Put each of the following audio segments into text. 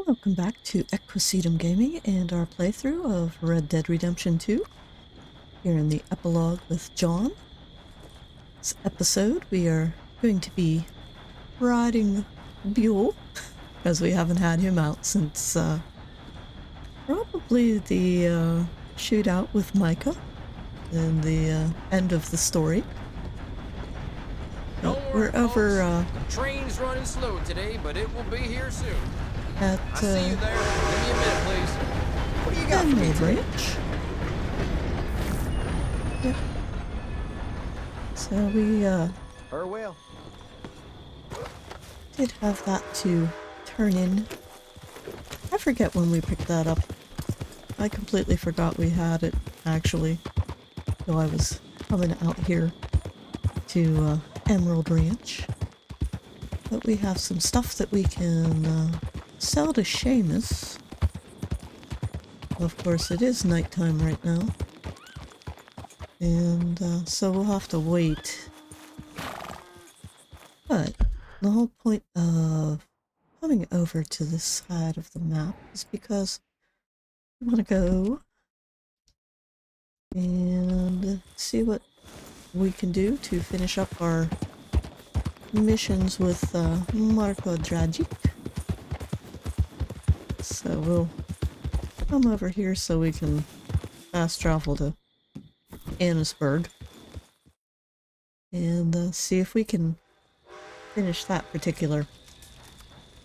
Welcome back to Equisetum Gaming and our playthrough of Red Dead Redemption 2. Here in the epilogue with John. This episode we are going to be riding Buell, as we haven't had him out since probably the shootout with Micah and the end of the story. We're over train's running slow today, but it will be here soon. At I see you there. Give me a minute, please. What do you got for me Roanoke today? Ridge. Yep. So we Well. did have that to turn in. I forget when we picked that up. I completely forgot we had it, actually. So I was coming out here to Emerald Ranch. But we have some stuff that we can sell to Seamus. Of course, it is nighttime right now. And so we'll have to wait. But the whole point of coming over to this side of the map is because we want to go and see what we can do to finish up our missions with Marco Dragic. So we'll come over here so we can fast travel to Annisburg and see if we can finish that particular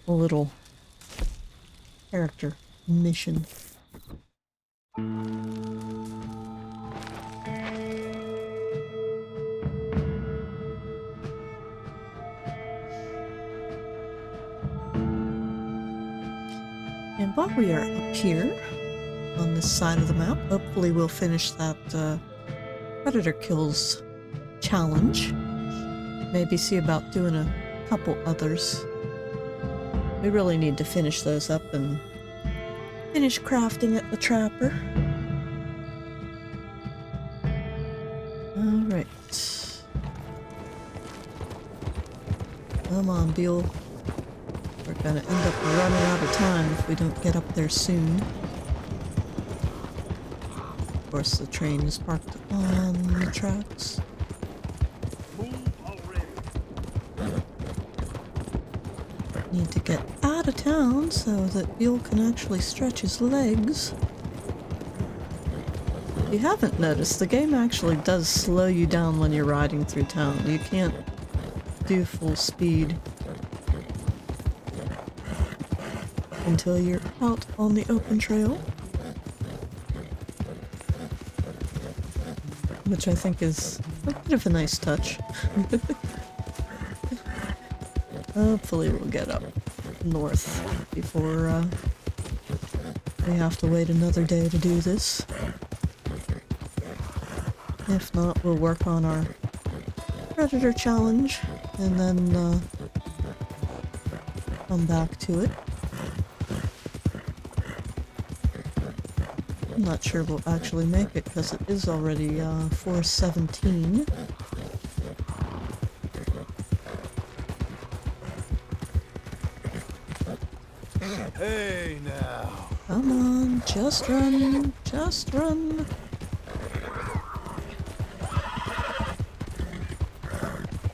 little character mission. And while we are up here on this side of the map, hopefully we'll finish that predator kills challenge. Maybe see about doing a couple others. We really need to finish those up and finish crafting at the trapper. Alright. Come on, Buell. We're gonna end up running out of time if we don't get up there soon. Of course, the train is parked on the tracks. Need to get out of town so that Buell can actually stretch his legs. If you haven't noticed, the game actually does slow you down when you're riding through town. You can't do full speed until you're out on the open trail, which I think is a bit of a nice touch. Hopefully we'll get up north before we have to wait another day to do this. If not, we'll work on our predator challenge and then come back to it. I'm not sure we'll actually make it because it is already 4:17. Hey now. Come on, just run, just run.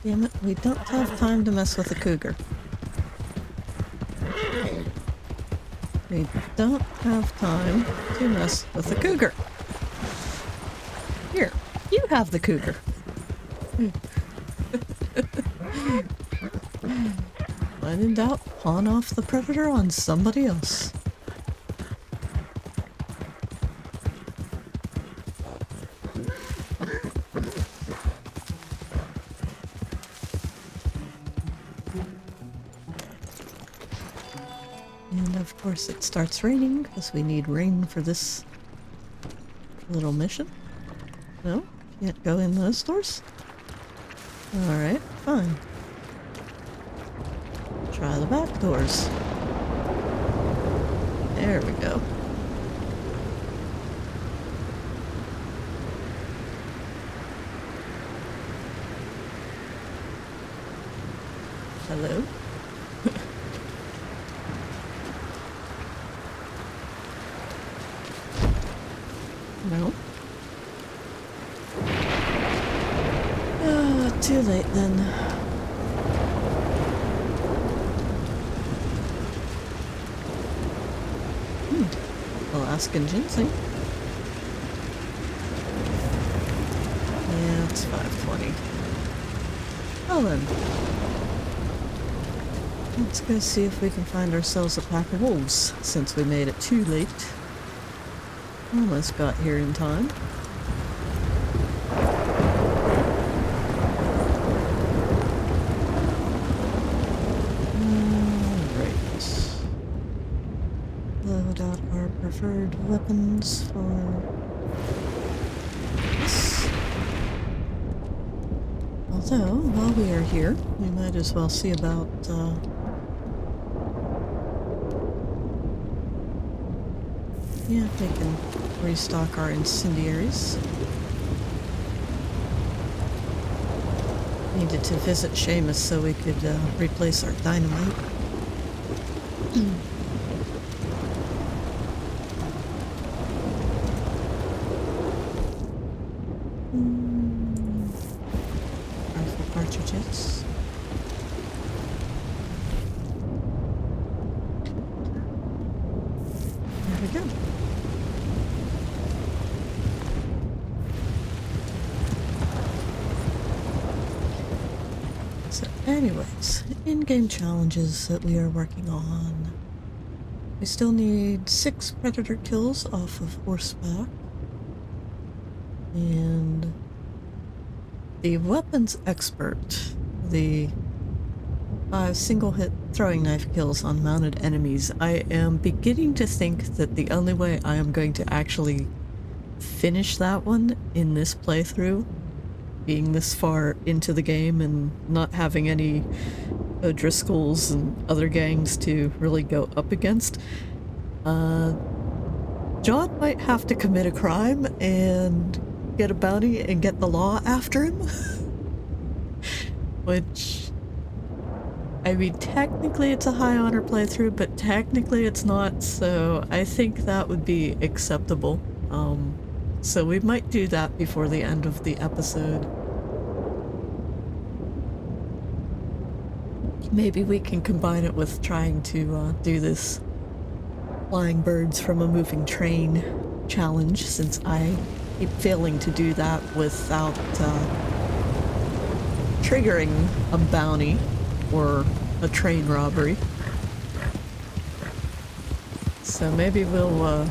Damn it, we don't have time to mess with the cougar. We don't have time to mess with the cougar. Here, you have the cougar. When in doubt, pawn off the predator on somebody else. And of course it starts raining because we need rain for this little mission. No? Can't go in those doors? Alright, fine. Try the back doors. There we go. Hello? too late then. Alaskan ginseng. Yeah, it's 5:20. Well then. Let's go see if we can find ourselves a pack of wolves, since we made it too late. Almost got here in time. Load out our preferred weapons for this. Although, while we are here, we might as well see about, yeah, we can restock our incendiaries. Needed to visit Seamus so we could replace our dynamite. Rifle cartridges. There we go. So anyways, in-game challenges that we are working on. We still need 6 predator kills off of horseback. And the weapons expert, the 5 single-hit throwing knife kills on mounted enemies. I am beginning to think that the only way I am going to actually finish that one in this playthrough, being this far into the game and not having any O'Driscolls and other gangs to really go up against, John might have to commit a crime and get a bounty and get the law after him. Which, I mean, technically it's a high honor playthrough, but technically it's not, so I think that would be acceptable. So we might do that before the end of the episode. Maybe we can combine it with trying to do this flying birds from a moving train challenge, since I keep failing to do that without triggering a bounty or a train robbery. So maybe we'll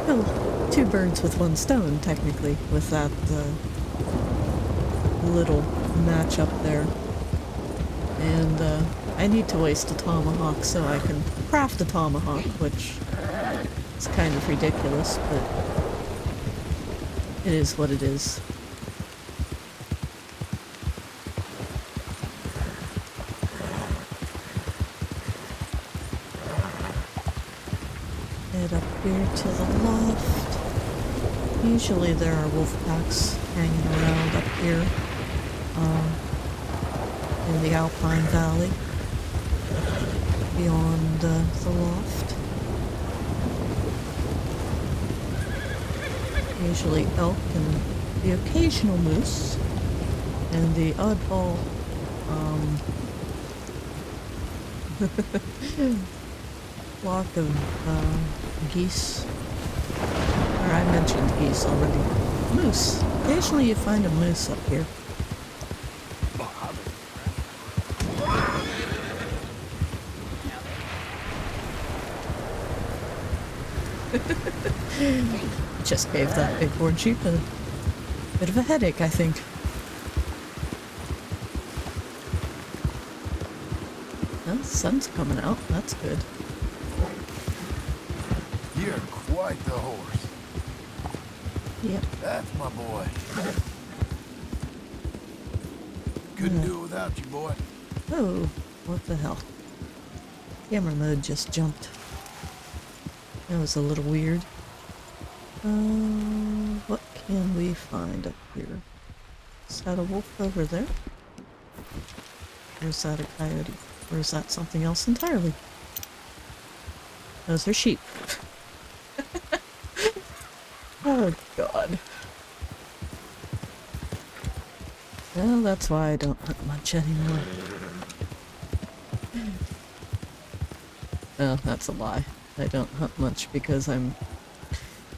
kill 2 birds with 1 stone, technically, with that little match up there. And I need to waste a tomahawk so I can craft a tomahawk, which is kind of ridiculous, but it is what it is. Head up here to the left. Usually there are wolf packs hanging around up here in the Alpine Valley beyond the loft. Usually elk and the occasional moose, and the oddball flock of geese. Or I mentioned geese already. Moose. Occasionally you find a moose up here. Just gave that bighorn sheep a bit of a headache, I think. Well, the sun's coming out. That's good. You're quite the horse. Yep. That's my boy. Couldn't do it without you, boy. Oh, what the hell? Camera mode just jumped. That was a little weird. What can we find up here? Is that a wolf over there? Or is that a coyote? Or is that something else entirely? Those are sheep. Oh, God. Well, that's why I don't hunt much anymore. Oh, that's a lie. I don't hunt much because I'm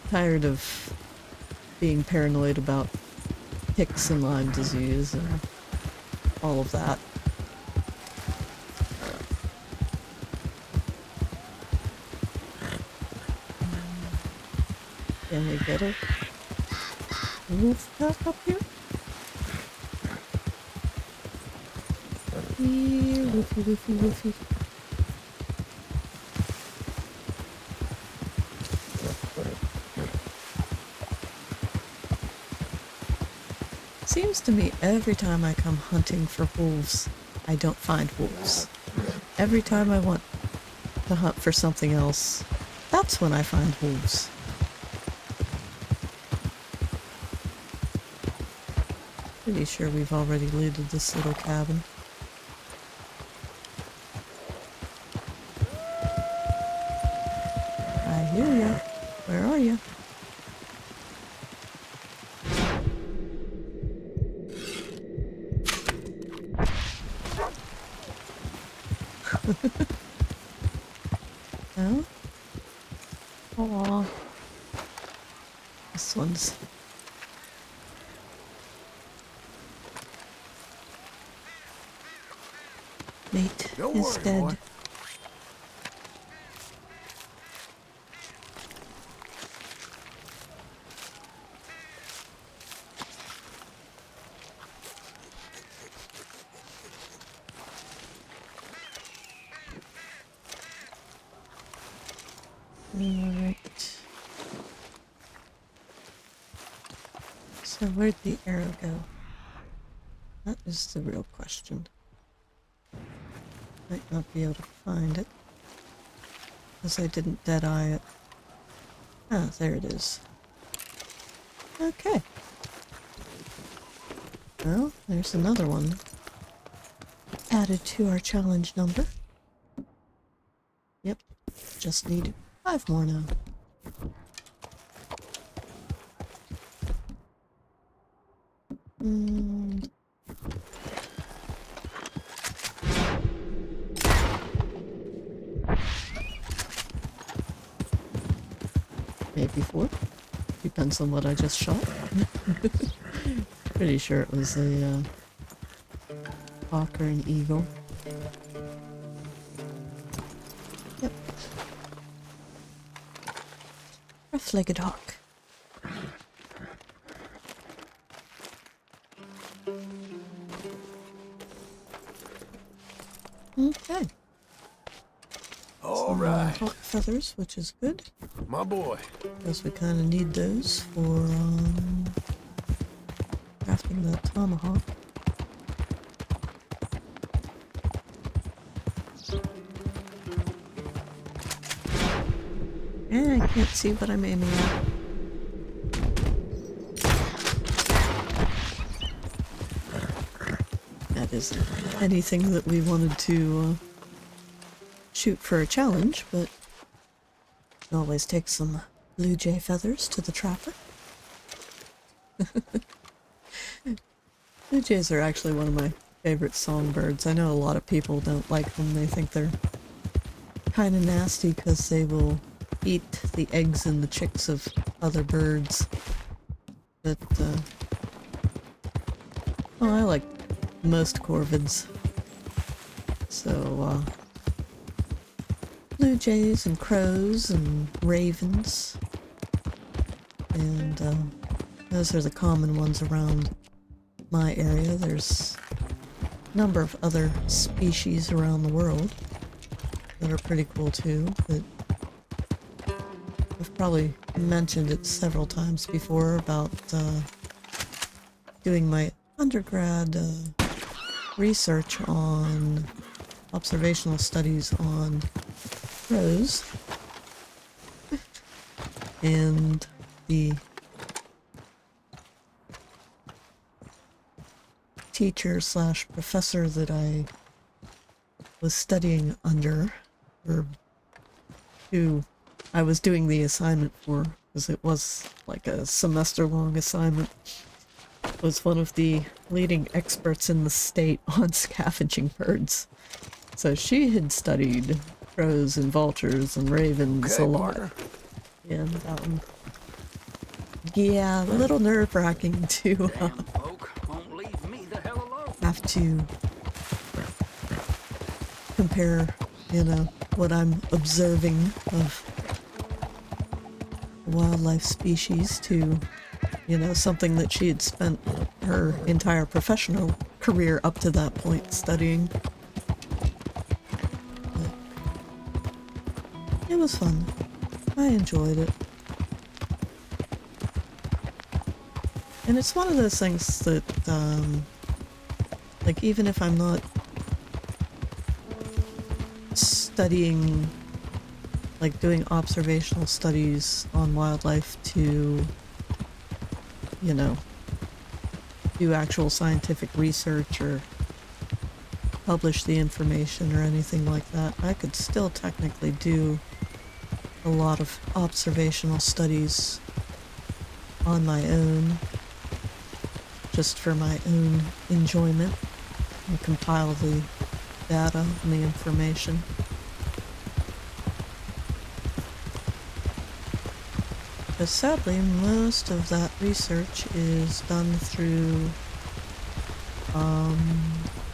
tired of being paranoid about ticks and Lyme disease and all of that. Can we get a wolf pack up here? Woofy, woofy, woofy. Seems to me every time I come hunting for wolves, I don't find wolves. Every time I want to hunt for something else, that's when I find wolves. Pretty sure we've already looted this little cabin. I hear ya. Where are ya? No? Aw. This one's... mate Don't is worry, dead. boy. Alright. So where'd the arrow go? That is the real question. Might not be able to find it, because I didn't dead-eye it. Ah, there it is. Okay. Well, there's another one added to our challenge number. Yep, just need 5 more now. Maybe 4. Depends on what I just shot. Pretty sure it was a hawk or an eagle. Yep. Rough-legged hawk. Okay. All right, Hawk feathers, which is good. my boy. Because we kind of need those for crafting the tomahawk. I can't see what I'm aiming at. That isn't anything that we wanted to shoot for a challenge, but it always takes some blue jay feathers to the trapper. Blue jays are actually one of my favorite songbirds. I know a lot of people don't like them. They think they're kind of nasty because they will eat the eggs and the chicks of other birds. But, well, I like most corvids. So, blue jays and crows and ravens. And, those are the common ones around my area. There's a number of other species around the world that are pretty cool too, but I've probably mentioned it several times before about doing my undergrad research on observational studies on crows, and the teacher slash professor that I was studying under, or who I was doing the assignment for, because it was like a semester-long assignment. was one of the leading experts in the state on scavenging birds. So she had studied crows and vultures and ravens Okay, a lot. partner. And, yeah, a little nerve-wracking to Damn folk won't leave me the hell alone. have to compare, you know, what I'm observing of wildlife species to, you know, something that she had spent her entire professional career up to that point studying. But it was fun. I enjoyed it. And it's one of those things that, like, even if I'm not studying, like, doing observational studies on wildlife to, you know, do actual scientific research or publish the information or anything like that, I could still technically do a lot of observational studies on my own, just for my own enjoyment, and compile the data and the information. Because sadly, most of that research is done through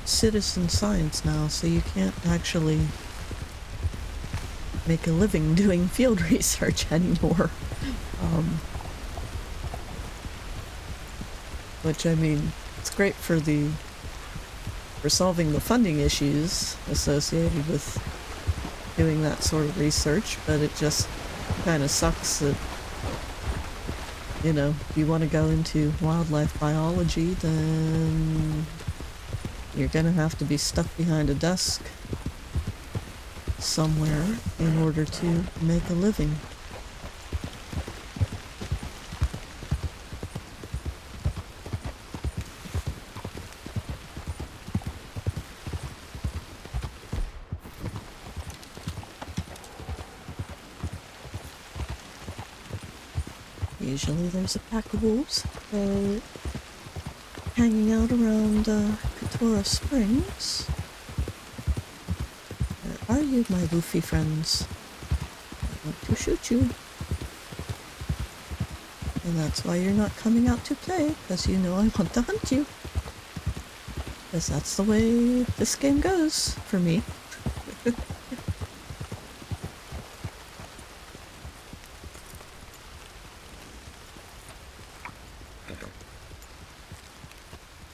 citizen science now, so you can't actually make a living doing field research anymore. Which, I mean, it's great for solving the funding issues associated with doing that sort of research, but it just kind of sucks that, you know, if you want to go into wildlife biology, then you're gonna have to be stuck behind a desk somewhere in order to make a living. Usually there's a pack of wolves hanging out around Katora Springs. Where are you, my goofy friends? I want to shoot you. And that's why you're not coming out to play, because you know I want to hunt you. Because that's the way this game goes for me.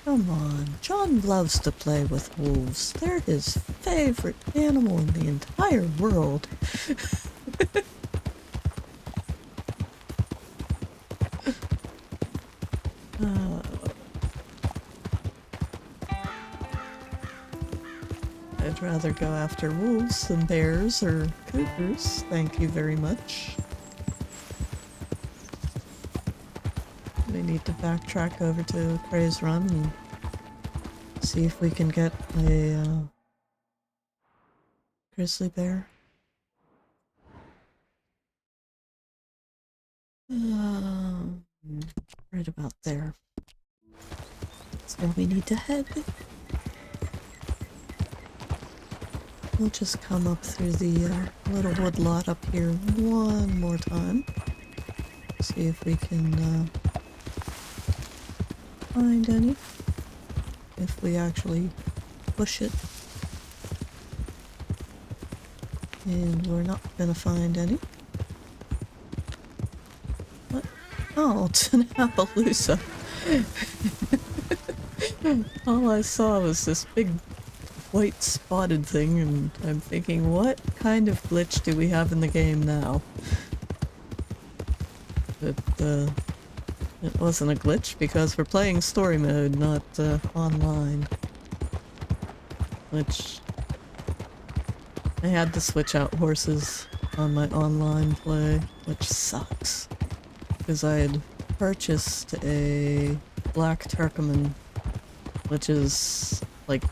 Come on, John loves to play with wolves. They're his favorite animal in the entire world. I'd rather go after wolves than bears or cougars, thank you very much. We need to backtrack over to Craze Run and see if we can get a grizzly bear. Right about there. That's where we need to head. We'll just come up through the little wood lot up here one more time. See if we can find any. If we actually push it. And we're not gonna find any. What? Oh, it's an Appaloosa. All I saw was this big white spotted thing, and I'm thinking, what kind of glitch do we have in the game now? But, it wasn't a glitch because we're playing story mode, not online. Which I had to switch out horses on my online play, which sucks. Because I had purchased a black Turkoman, which is like,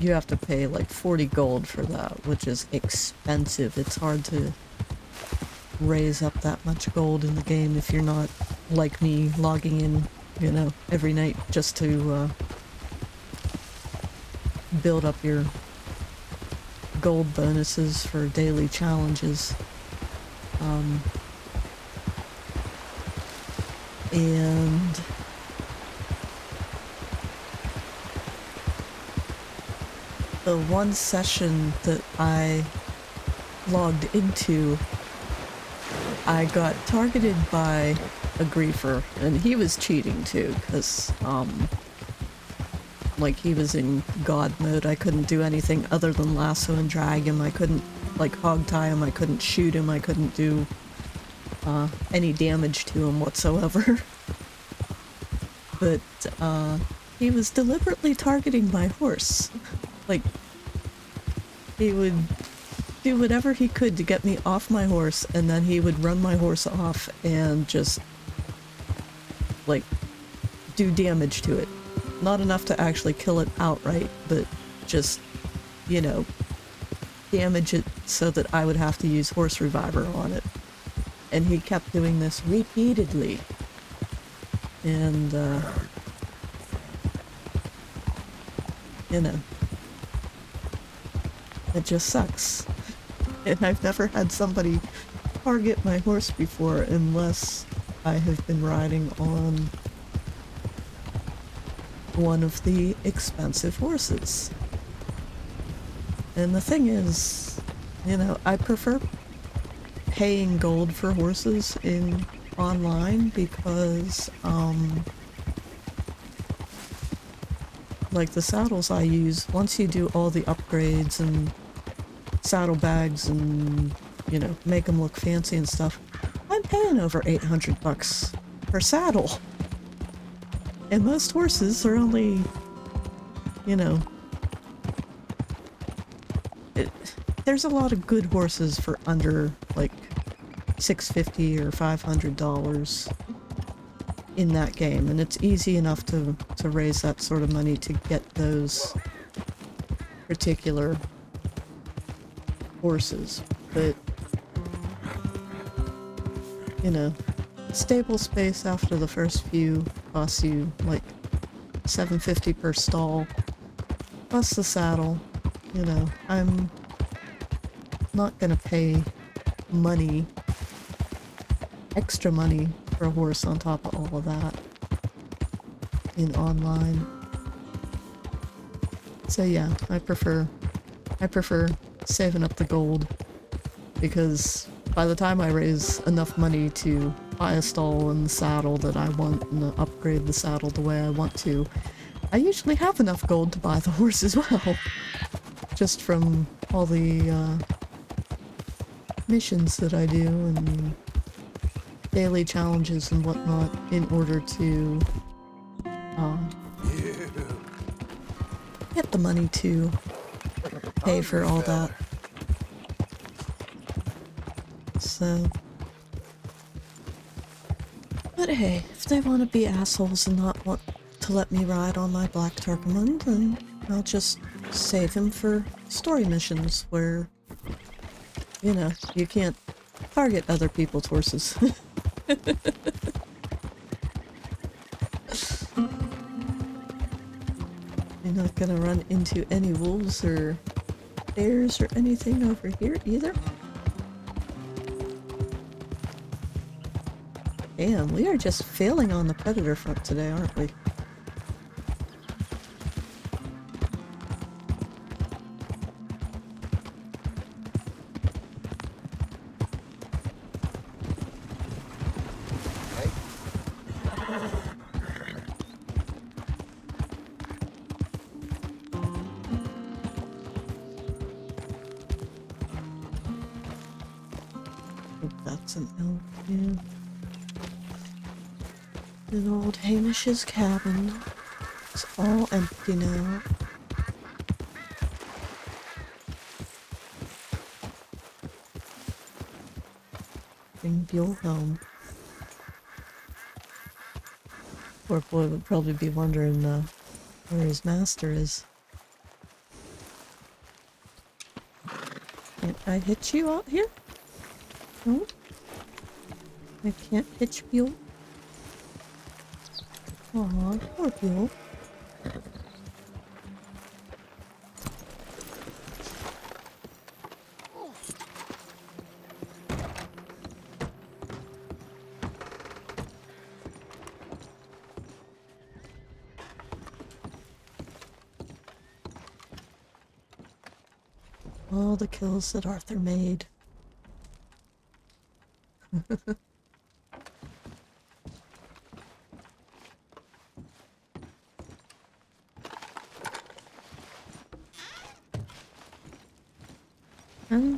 you have to pay like 40 gold for that, which is expensive. It's hard to raise up that much gold in the game if you're not, like me, logging in you know, every night just to build up your gold bonuses for daily challenges. And the one session that I logged into, I got targeted by a griefer, and he was cheating too, because, like, he was in god mode. I couldn't do anything other than lasso and drag him. I couldn't, like, hog tie him. I couldn't shoot him. I couldn't do any damage to him whatsoever. But he was deliberately targeting my horse. Like, he would do whatever he could to get me off my horse, and then he would run my horse off and just, like, do damage to it. Not enough to actually kill it outright, but just, you know, damage it so that I would have to use horse reviver on it. And he kept doing this repeatedly. And, you know, it just sucks. And I've never had somebody target my horse before unless I have been riding on one of the expensive horses. And the thing is, you know, I prefer paying gold for horses in online because, like the saddles I use, once you do all the upgrades and saddlebags and, you know, make them look fancy and stuff, I'm paying over 800 bucks per saddle. And most horses are only, you know, there's a lot of good horses for under, like, $650 or $500 in that game, and it's easy enough to raise that sort of money to get those particular horses. But, you know, stable space after the first few costs you like $750 per stall, plus the saddle. You know, I'm not gonna pay money, extra money for a horse on top of all of that in online. So yeah, I prefer saving up the gold, because by the time I raise enough money to buy a stall and the saddle that I want and upgrade the saddle the way I want to, I usually have enough gold to buy the horse as well. Just from all the missions that I do and daily challenges and whatnot in order to get the money to pay for all that. So, but hey, if they want to be assholes and not want to let me ride on my Black Turkemund, then I'll just save him for story missions where, you know, you can't target other people's horses. You're not gonna run into any wolves or bears or anything over here either. Damn, we are just failing on the predator front today, aren't we? That's an elk, yeah. And old Hamish's cabin. It's all empty now. Bring Buell home. Poor boy would probably be wondering where his master is. Can't I hitch you out here? No? I can't hitch Buell? Aw, poor Buell. All the kills that Arthur made. Huh?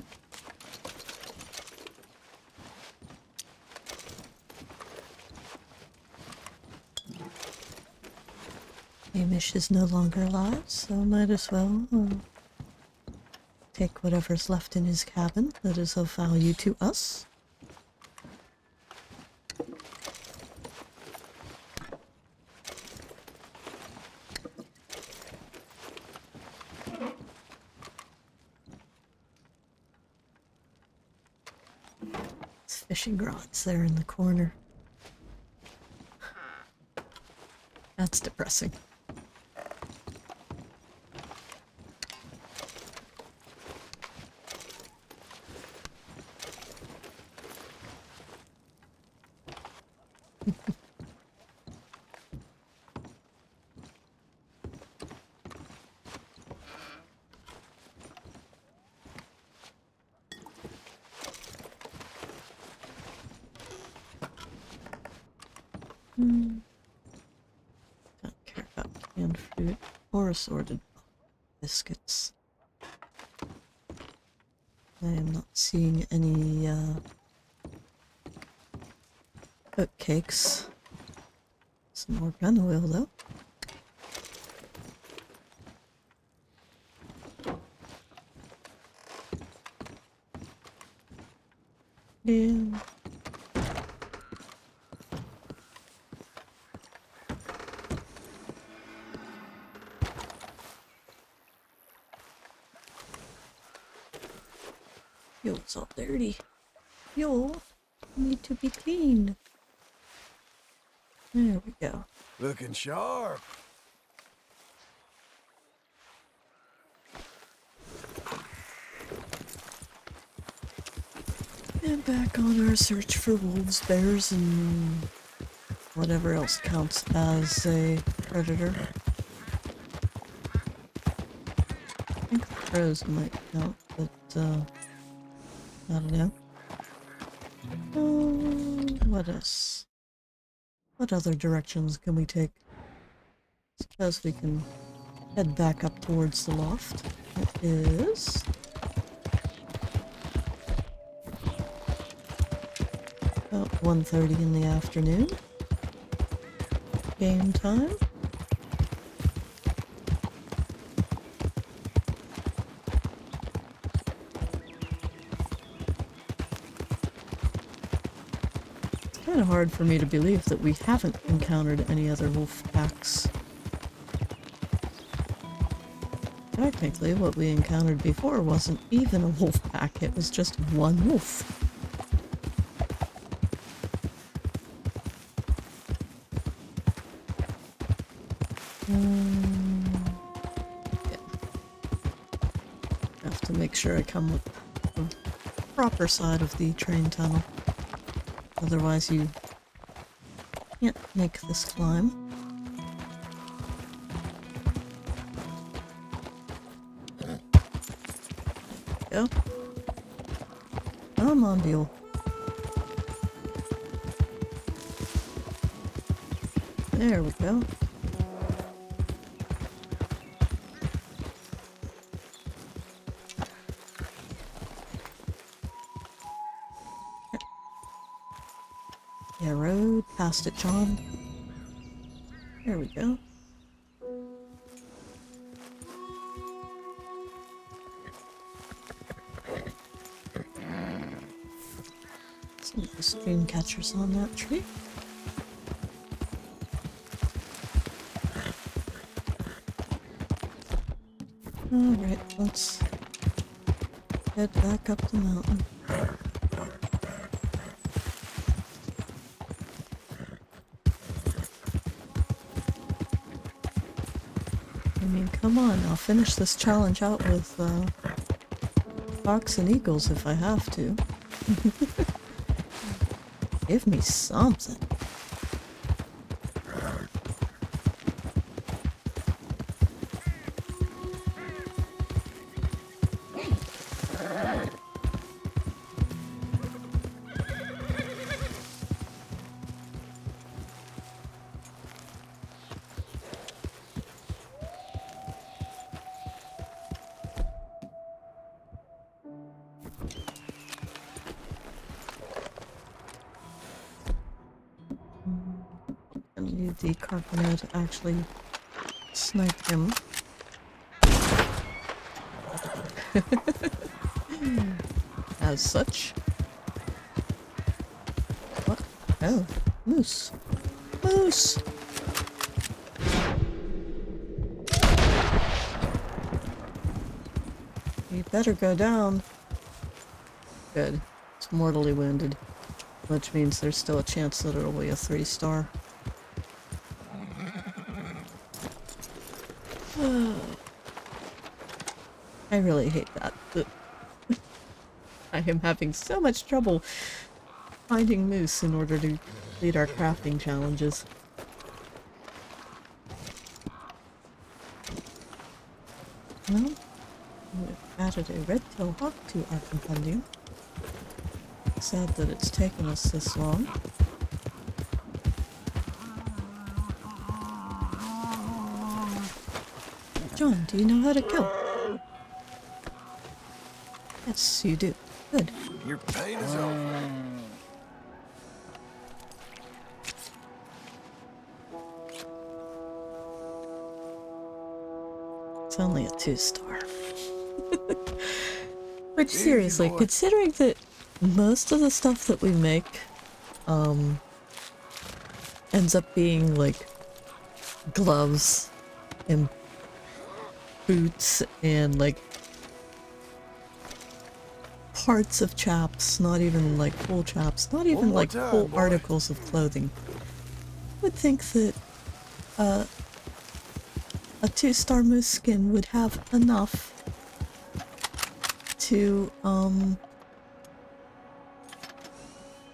Hamish is no longer alive, so might as well take whatever's left in his cabin that is of value to us. It's fishing rods there in the corner. That's depressing. Don't care about canned fruit or assorted biscuits. I am not seeing any oat cakes. Some more gun oil though. Yeah. Fuel's all dirty. Fuel need to be cleaned. There we go. Looking sharp. And back on our search for wolves, bears, and whatever else counts as a predator. I think crows might count, but I don't know. What else? What other directions can we take? Suppose we can head back up towards the loft. It is about 1:30 in the afternoon. Game time. It's kind of hard for me to believe that we haven't encountered any other wolf packs. Technically, what we encountered before wasn't even a wolf pack, it was just one wolf. Yeah. Have to make sure I come with the proper side of the train tunnel. Otherwise you can't make this climb. Go. Come on, Buell. There we go. Yeah, road, past it, John. There we go. Some of the stream catchers on that tree. Alright, let's head back up the mountain. come on, I'll finish this challenge out with Fox and Eagles if I have to. Give me something. I need the carpenter to actually snipe him. As such. What? Oh, moose. Moose! You better go down. Good. It's mortally wounded. Which means there's still a chance that it'll be a 3-star. I really hate that. I am having so much trouble finding moose in order to complete our crafting challenges. Well, we've added a red-tailed hawk to our compendium. Sad that it's taken us this long. John, do you know how to kill? Yes, you do. Good. Your pain is over. It's only a 2-star. Which, seriously, considering that most of the stuff that we make ends up being like gloves and boots and like parts of chaps, not even like full chaps, not even like full articles of clothing. I would think that a 2-star moose skin would have enough to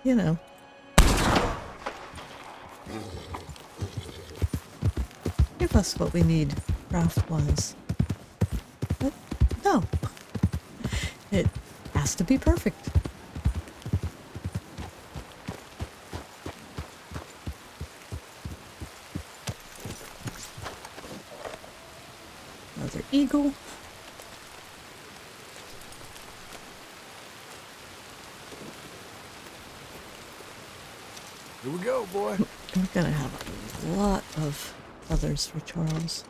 you know, give us what we need craft-wise. But no, it has to be perfect. Another eagle. Here we go, boy. We're gonna have a lot of others for Charles.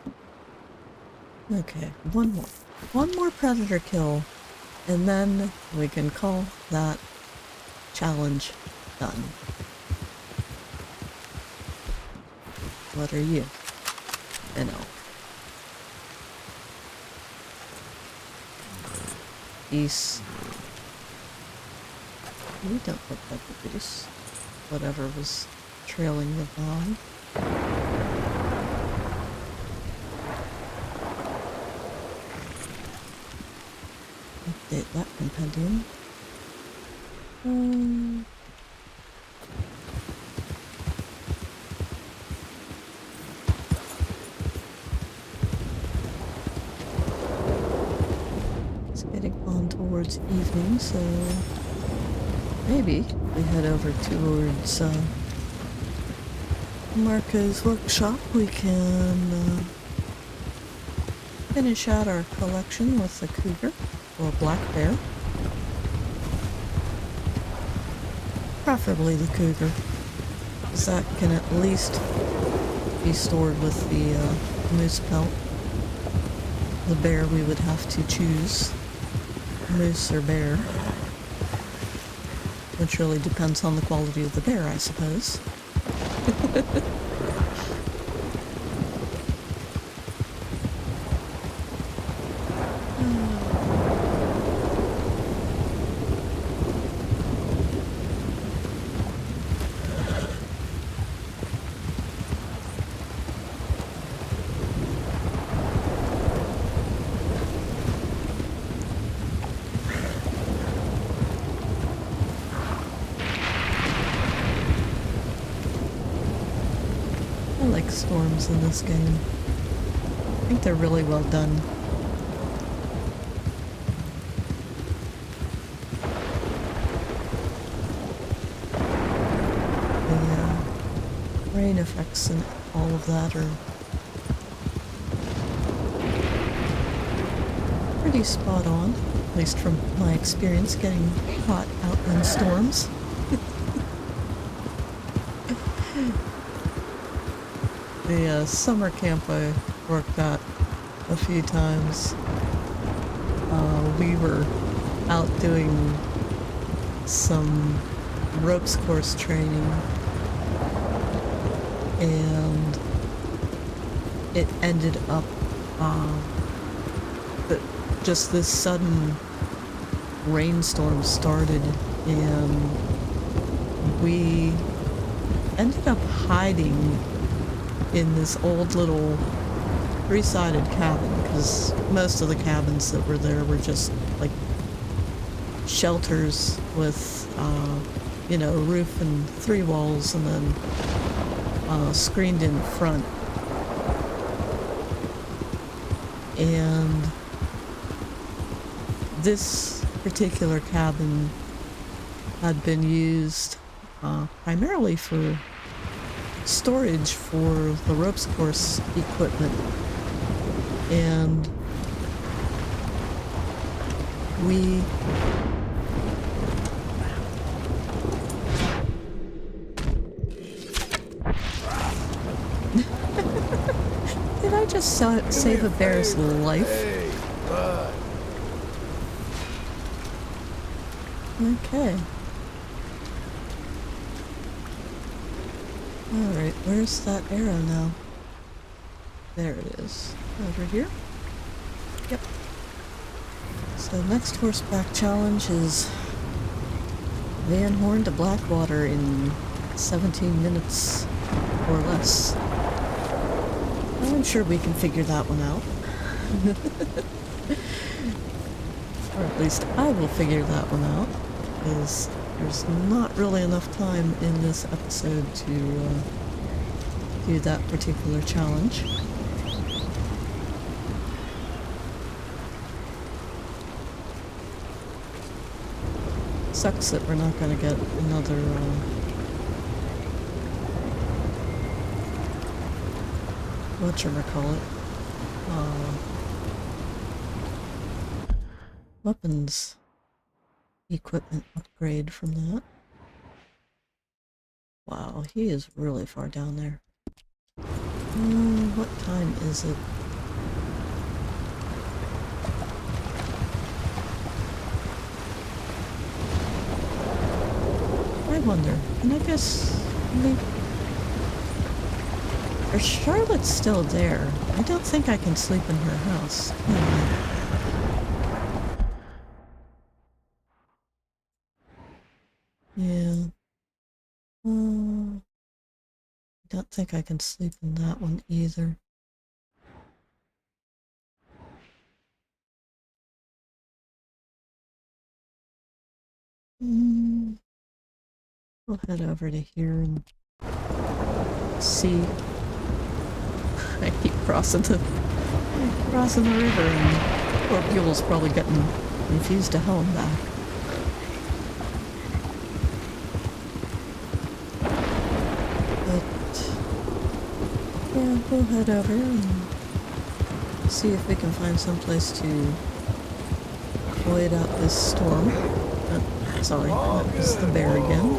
Okay, one more. One more predator kill, and then we can call that challenge done. What are you? I know. Geese. We don't look like the geese. Whatever was trailing the bomb. Update that compendium. It's getting on towards evening, so maybe we head over towards Marco's workshop. We can finish out our collection with the cougar or black bear. Preferably the cougar, because that can at least be stored with the moose pelt. The bear we would have to choose, moose or bear. Which really depends on the quality of the bear, I suppose. rainstorms in this game. I think they're really well done. The rain effects and all of that are pretty spot on, at least from my experience getting caught out in storms. The summer camp I worked at a few times, we were out doing some ropes course training, and it ended up that just this sudden rainstorm started, and we ended up hiding in this old little three-sided cabin, because most of the cabins that were there were just like shelters with you know, a roof and three walls, and then screened in front. And this particular cabin had been used primarily for storage for the ropes course equipment, and we did I just save a bear's life? Hey, bud. Okay. Alright, where's that arrow now? There it is. Over here? Yep. So next horseback challenge is Van Horn to Blackwater in 17 minutes or less. I'm sure we can figure that one out. Or at least I will figure that one out, because there's not really enough time in this episode to do that particular challenge. Sucks that we're not going to get another whatchamacallit, weapons equipment upgrade from that. Wow, he is really far down there. What time is it? I wonder. And I guess maybe... Or Charlotte's still there. I don't think I can sleep in her house. Yeah. I don't think I can sleep in that one either. We'll head over to here and see. I keep crossing the river, and poor Buell's probably getting confused to hell and back. Yeah, we'll head over and see if we can find some place to avoid out this storm. Sorry, that was the bear again.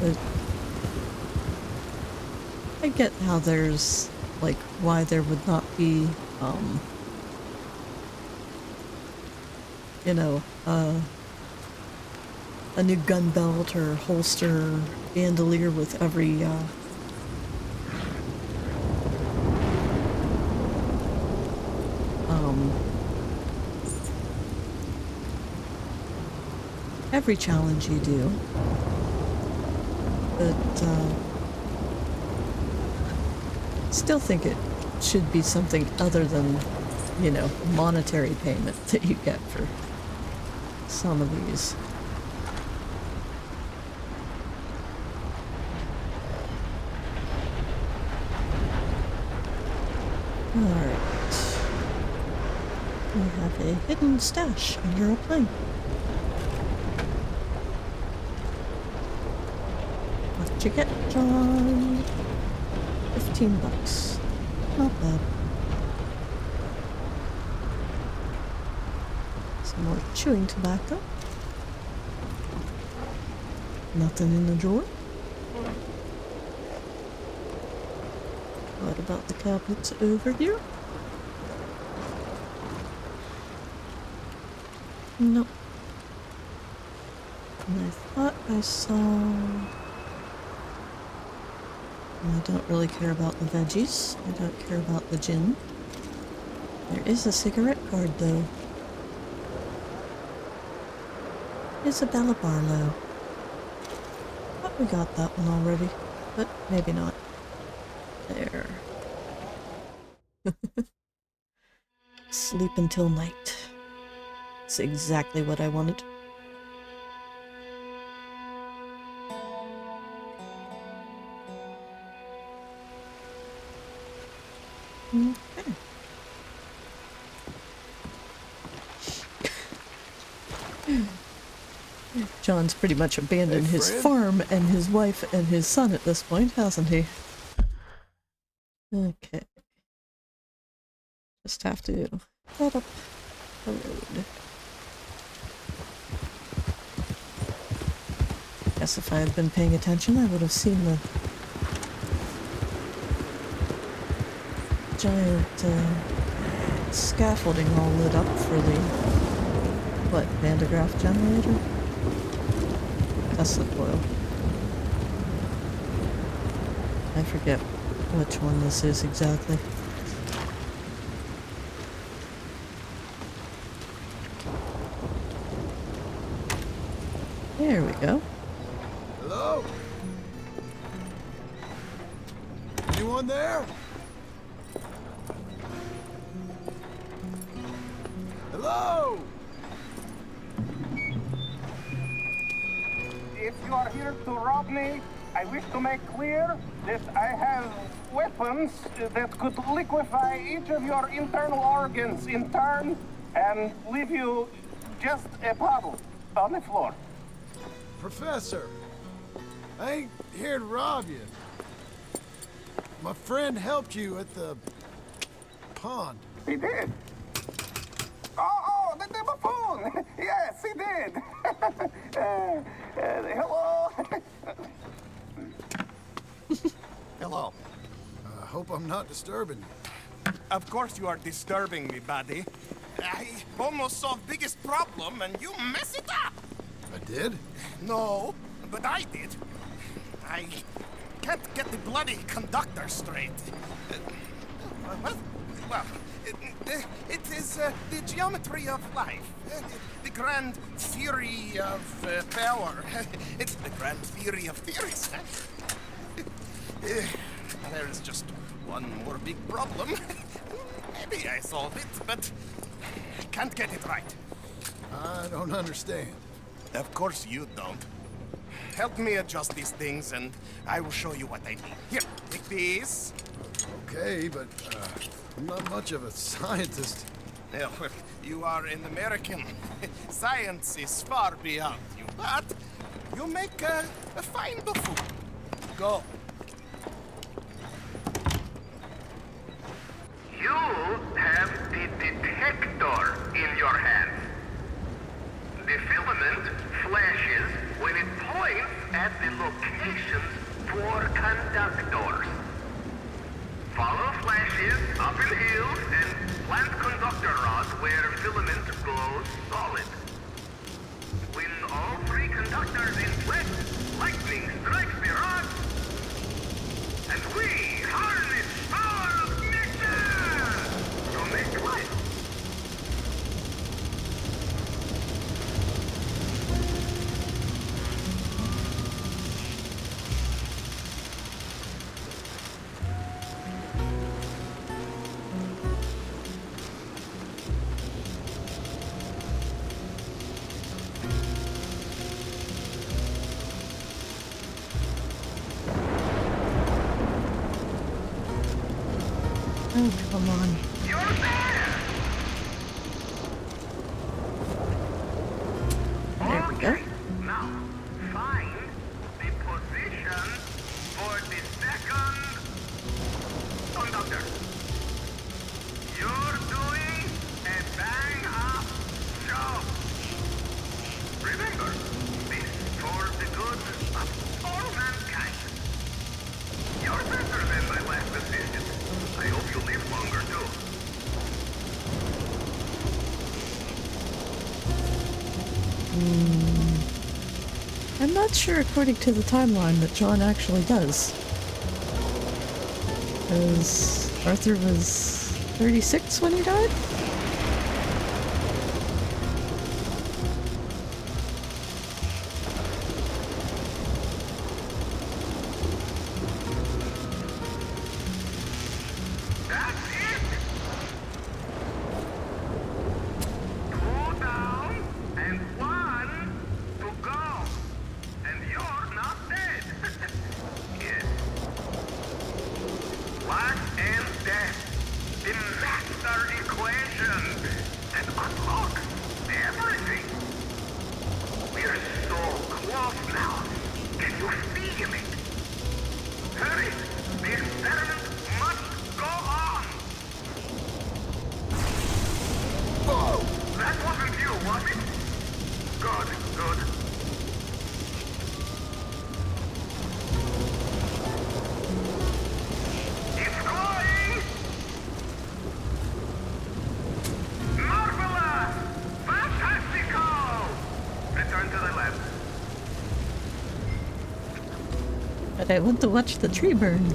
But I get how there's, like, why there would not be you know, a new gun belt or holster or bandolier with every every challenge you do. But still think it should be something other than you know, monetary payment that you get for some of these. Alright. We have a hidden stash under a plane. What you get, John? 15 bucks. Not bad. Some more chewing tobacco. Nothing in the drawer. What about the cabinets over here? Nope. And I thought I saw... I don't really care about the veggies. I don't care about the gin. There is a cigarette card, though. Isabella Barlow. Thought we got that one already, but maybe not. There. Sleep until night. It's exactly what I wanted. Okay. John's pretty much abandoned his farm and his wife and his son at this point, hasn't he? Okay. Just have to head up the road. Guess if I had been paying attention, I would have seen the giant scaffolding all lit up for the, what, Van de Graaff generator? Tesla coil. I forget which one this is exactly. There we go. Hello? Anyone there? Hello? If you are here to rob me, I wish to make clear that I have weapons that could liquefy each of your internal organs in turn and leave you just a puddle on the floor. Professor, I ain't here to rob you. My friend helped you at the pond. He did. Oh, the buffoon! Yes, he did. Hello. Hello. I hope I'm not disturbing you. Of course you are disturbing me, buddy. I almost solved biggest problem and you mess it up. I did? No, but I did. I can't get the bloody conductor straight. What? Well, it is the geometry of life. The grand theory of power. It's the grand theory of theories. There is just one more big problem. Maybe I solve it, but I can't get it right. I don't understand. Of course you don't. Help me adjust these things and I will show you what I mean. Here, take these. Okay, but I'm not much of a scientist. Yeah, well, you are an American. Science is far beyond you, but you make a fine buffoon. Go. You have the detector in your hand. The filament flashes when it points at the locations for conductors. Follow flashes up in hills and plant conductor rods where filament goes solid. When all three conductors inflect, lightning strikes the rod, and we harness power of nature to make life. Oh, come on. You're there! There we go. Okay, now find the position for the second conductor. You're doing a bang-up job. Remember, this for the good of all mankind. You're better than my last decision. I hope you live longer too. I'm not sure, according to the timeline, that John actually does. Because Arthur was 36 when he died? That's it! 2 down and 1 to go. And you're not dead. Yes. Life and death. The master equation. And unlock everything. We're so close now. Can you feel it? Hurry! The experiment must go on! Whoa! That wasn't you, was it? Good, good. It's going! Marvelous! Fantastico! Return to the lab. But I want to watch the tree burn.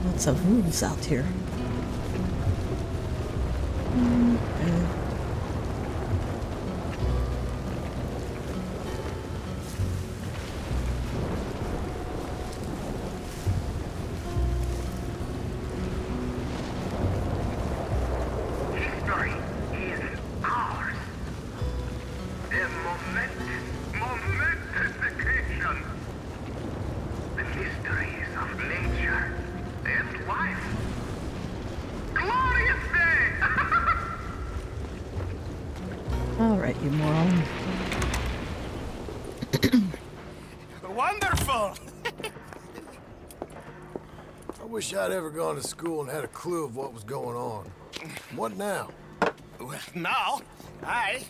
Lots of roofs out here. Okay. History is ours. A momentous occasion. The mysteries of nature and life. Glorious day! Alright, you moron. Wonderful! I wish I'd ever gone to school and had a clue of what was going on. What now? Well, now, I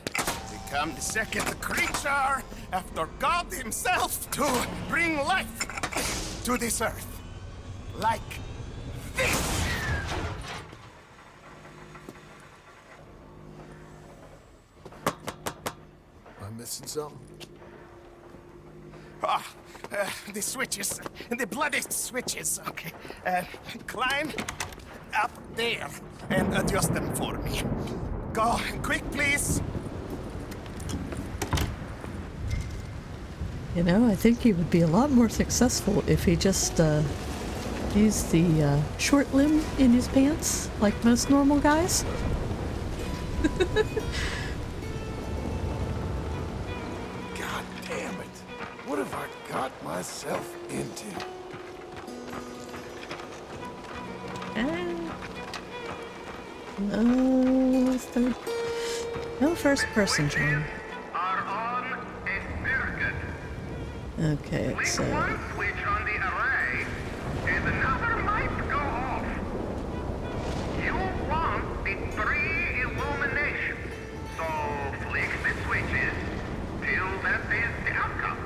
become the second creature after God himself to bring life to this earth. Like this! Am I missing something? The switches. The bloody switches. Okay. Climb up there and adjust them for me. Go quick, please. You know, I think he would be a lot more successful if he just used the short limb in his pants, like most normal guys. God damn it! What have I got myself into? No first person, John. Are on a circuit. Okay, Flick so one switch on the array, and another might go off. You want the 3 illuminations, so flick the switches till that is the outcome.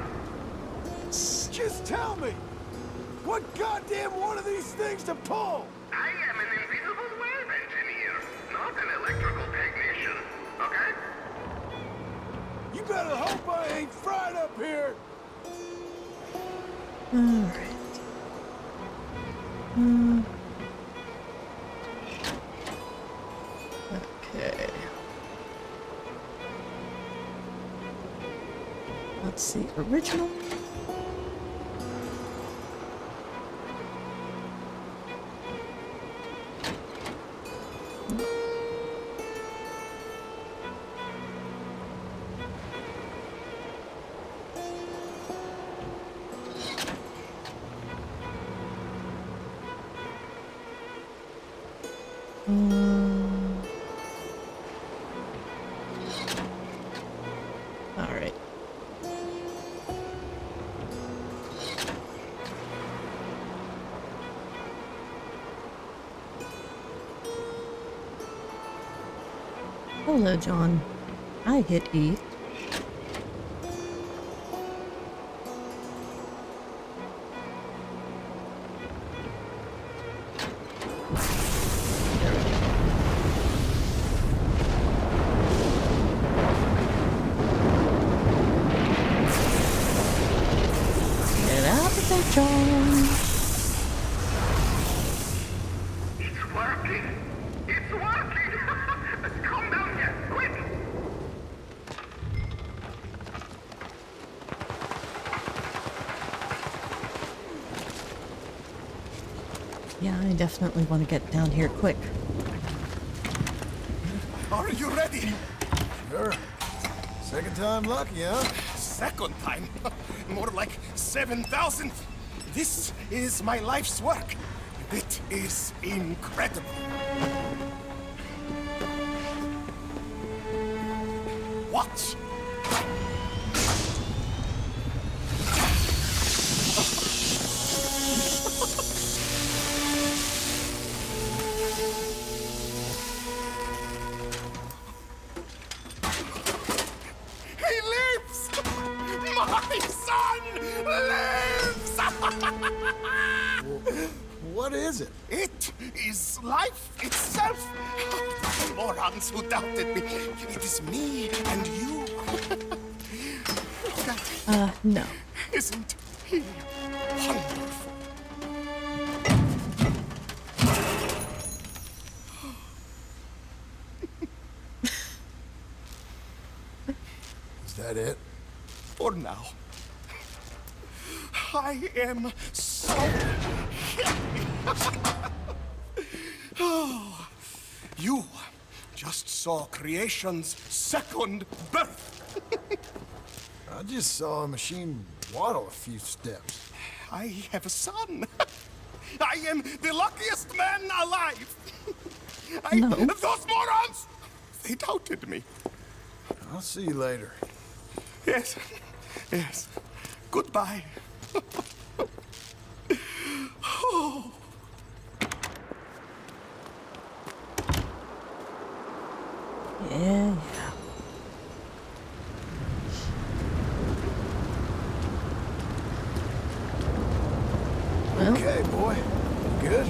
Just tell me! What goddamn one of these things to pull? I am an invisible wave engineer, not an electrical technician, okay? You better hope I ain't fried up here! alright. Okay. Let's see, original. Hello, John. I hit E. Get out of there, John. It's working! It's working! Come down here, quick! Yeah, I definitely want to get down here quick. Are you ready? Sure. Second time lucky, huh? Second time? More like 7,000. This is my life's work. It is incredible. Watch. He lives! My son lives! What is it? It is life itself. Morons who doubted me. It is me and you. No. Isn't he wonderful? Is that it? For now. I am so happy. Oh, you just saw creation's second birth. I just saw a machine waddle a few steps. I have a son. I am the luckiest man alive. No. Those morons! They doubted me. I'll see you later. Yes. Yes. Goodbye. Oh. Yeah. Well, Okay, boy. You good?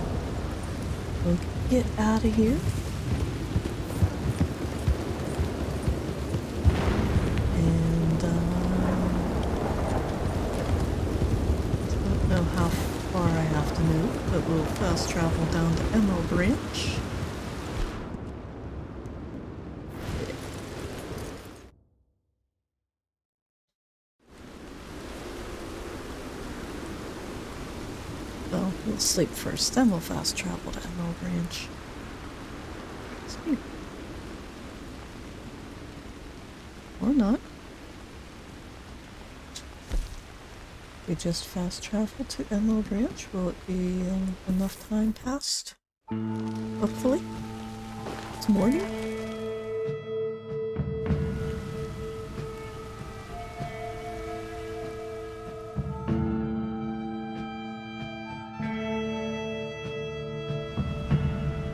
we'll get out of here. And, don't know how far I have to move, but we'll fast travel down to Emerald Ranch. Well, we'll sleep first, then we'll fast travel to Emerald Ranch. Sleep. Or not. We just fast travel to Emerald Ranch. Will it be enough time passed? Hopefully. It's morning.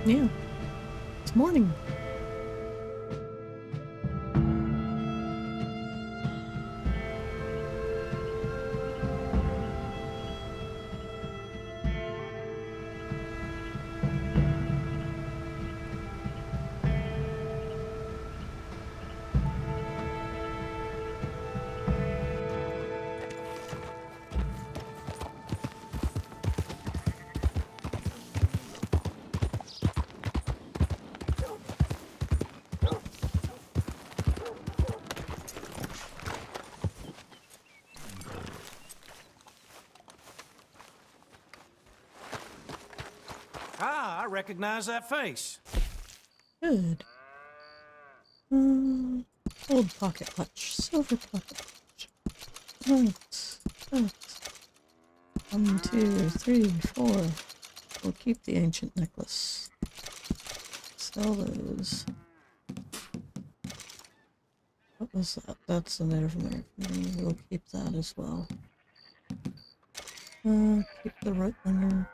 Yeah, it's morning. Ah, I recognize that face. Good. Old pocket watch. Silver pocket watch. Right. Right. 1, 2, 3, 4. We'll keep the ancient necklace. Sell those. What was that? That's the Native American. We'll keep that as well. Keep the Rutlinger.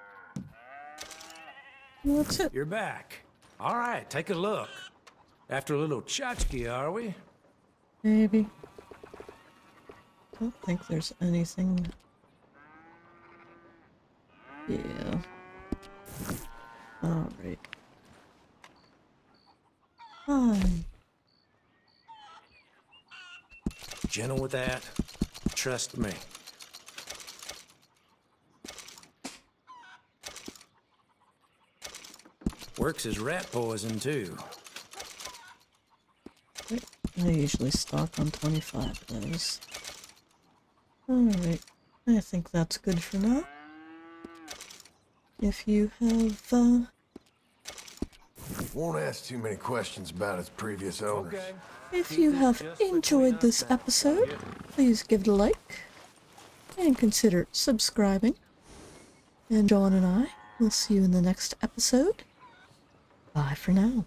That's it. You're back. All right, take a look. After a little tchotchke, are we? Maybe. Don't think there's anything. Yeah. Alright. Fine. Gentle with that. Trust me. Works as rat poison, too. I usually stock on 25 of those. Alright. I think that's good for now. If you have, Won't ask too many questions about its previous owners. Okay. if you have enjoyed this episode, please give it a like and consider subscribing. And John and I will see you in the next episode. Bye for now.